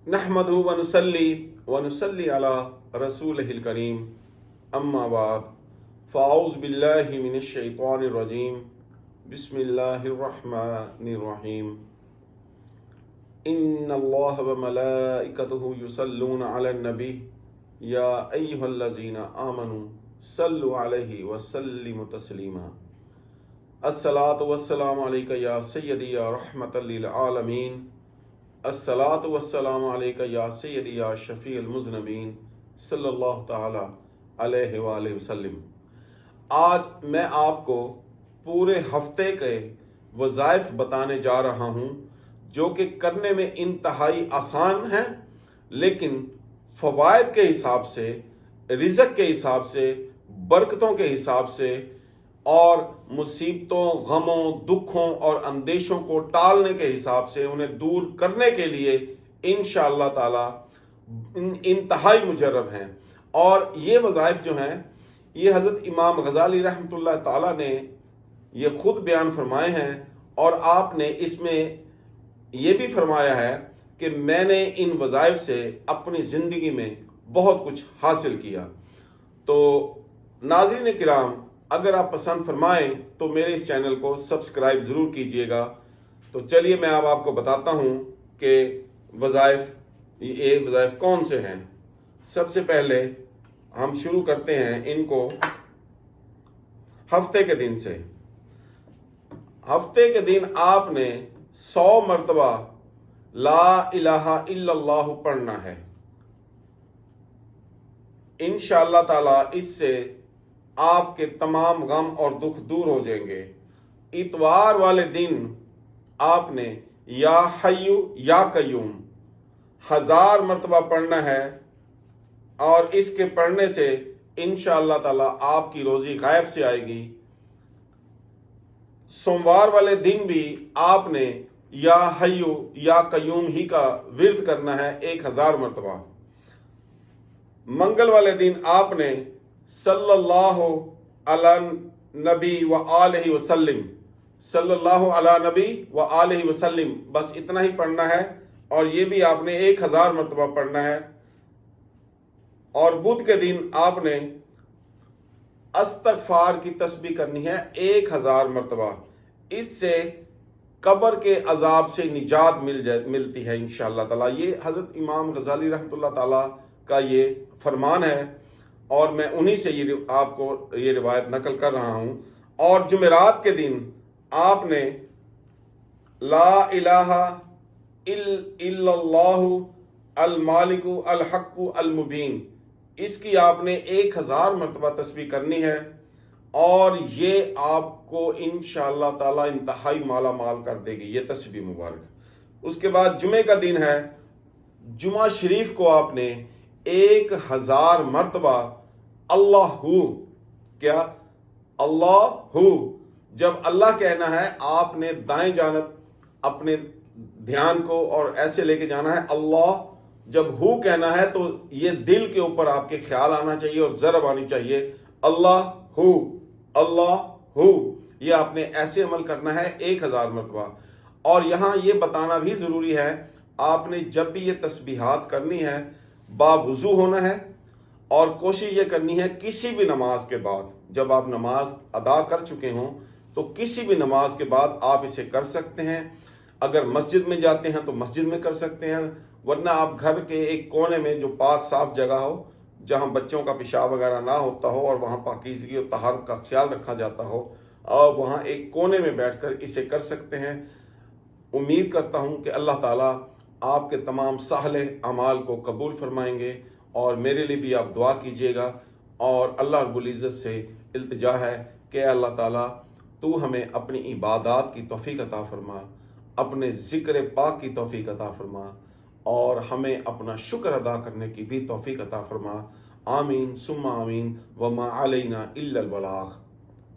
नहमदु व नुसल्ली अला रसूलिहिल करीम अम्मा बाद फ़ाऊज़ु बिल्लाहि मिनश शैतानिर रजीम बिस्मिल्लाहिर रहमानिर रहीम इन्नल्लाह व मलाइकतुहु युसल्लूना अलन नबी या अय्युहल्लज़ीना आमनू सल्लु अलैहि व सल्लिमु तस्लीमा। अस्सलातु वस्सलामु अलैका या सय्यदी या रहमतल लिल आलमीन। अस्सलातु वस्सलामु अलैका या सय्यदी या शफ़ीअल मुज़नबीन सल्लल्लाहु ताला अलैहि व आलिहि वसल्लम। आज मैं आपको पूरे हफ्ते के वज़ाइफ बताने जा रहा हूँ जो कि करने में इंतहाई आसान है, लेकिन फ़वाइद के हिसाब से, रिज़्क़ के हिसाब से, बरकतों के हिसाब से और मुसीबतों, गमों, दुखों और अंदेशों को टालने के हिसाब से, उन्हें दूर करने के लिए इंशाअल्लाह ताला इंतहाई मुजर्रब हैं। और ये वज़ाइफ जो हैं ये हज़रत इमाम गज़ाली रहमतुल्लाह ताला ने ये ख़ुद बयान फरमाए हैं और आपने इसमें ये भी फरमाया है कि मैंने इन वज़ाइफ से अपनी ज़िंदगी में बहुत कुछ हासिल किया। तो नाज़रीन किराम, अगर आप पसंद फरमाएं तो मेरे इस चैनल को सब्सक्राइब ज़रूर कीजिएगा। तो चलिए मैं अब आपको बताता हूं कि ये वज़ाइफ कौन से हैं। सबसे पहले हम शुरू करते हैं इनको हफ्ते के दिन से। हफ्ते के दिन आपने 100 मरतबा ला इलाहा इल्लल्लाह पढ़ना है। इंशाअल्लाह ताला इससे आपके तमाम गम और दुख दूर हो जाएंगे। इतवार वाले दिन आपने या हय्यु या कय्यूम 1000 मरतबा पढ़ना है और इसके पढ़ने से इंशाअल्लाह ताला आपकी रोजी गायब से आएगी। सोमवार वाले दिन भी आपने या हय्यु या कय्यूम ही का विर्द करना है 1000 मरतबा। मंगल वाले दिन आपने सल्लल्लाहु अला नबी व आलिहि वसल्लम, सल्लल्लाहु अला नबी व आलिहि वसल्लम, बस इतना ही पढ़ना है और ये भी आपने 1000 मरतबा पढ़ना है। और बुध के दिन आपने अस्तगफार की तस्बीह करनी है 1000 मरतबा। इससे कब्र के अजाब से निजात मिलती है इंशाअल्लाह ताला। ये हज़रत इमाम गज़ाली रहमतुल्लाह ताला का ये फरमान है और मैं उन्हीं से आपको ये रिवायत नकल कर रहा हूँ। और जुमेरात के दिन आपने ला इलाहा इल्लल्लाहु अल मालिकु अल हक्कु अल मुबीन, इसकी आपने 1000 मरतबा तस्बीह करनी है और ये आपको इंशाअल्लाह ताला इंतहाई माला माल कर देगी ये तस्बीह मुबारक। उसके बाद जुमे का दिन है। जुमा शरीफ को आपने 1000 मरतबा अल्लाहू, क्या अल्लाहू, जब अल्लाह कहना है आपने दाएं जानब अपने ध्यान को और ऐसे लेके जाना है अल्लाह। जब हु कहना है तो ये दिल के ऊपर आपके ख्याल आना चाहिए और ज़रब आनी चाहिए अल्लाहू अल्लाहू। ये आपने ऐसे अमल करना है 1000 मरतबा। और यहाँ ये बताना भी ज़रूरी है, आपने जब भी ये तस्बीहात करनी है बावुज़ू होना है और कोशिश ये करनी है किसी भी नमाज के बाद, जब आप नमाज अदा कर चुके हों तो किसी भी नमाज के बाद आप इसे कर सकते हैं। अगर मस्जिद में जाते हैं तो मस्जिद में कर सकते हैं, वरना आप घर के एक कोने में जो पाक साफ जगह हो, जहां बच्चों का पेशाब वगैरह ना होता हो और वहां पाकीज़गी और तहारत का ख्याल रखा जाता हो, और वहां एक कोने में बैठकर इसे कर सकते हैं। उम्मीद करता हूं कि अल्लाह ताला आपके तमाम साले अमाल को कबूल फरमाएंगे और मेरे लिए भी आप दुआ कीजिएगा। और अल्लाह रब्बुल इज़्ज़त से इल्तिजा है कि अल्लाह ताला तू हमें अपनी इबादत की तौफीक अता फरमा, अपने ज़िक्र पाक की तौफीक अता फरमा और हमें अपना शुक्र अदा करने की भी तौफीक अता फरमा। आमीन सुम्मा आमीन वमा अलैना इल्लल बलाग।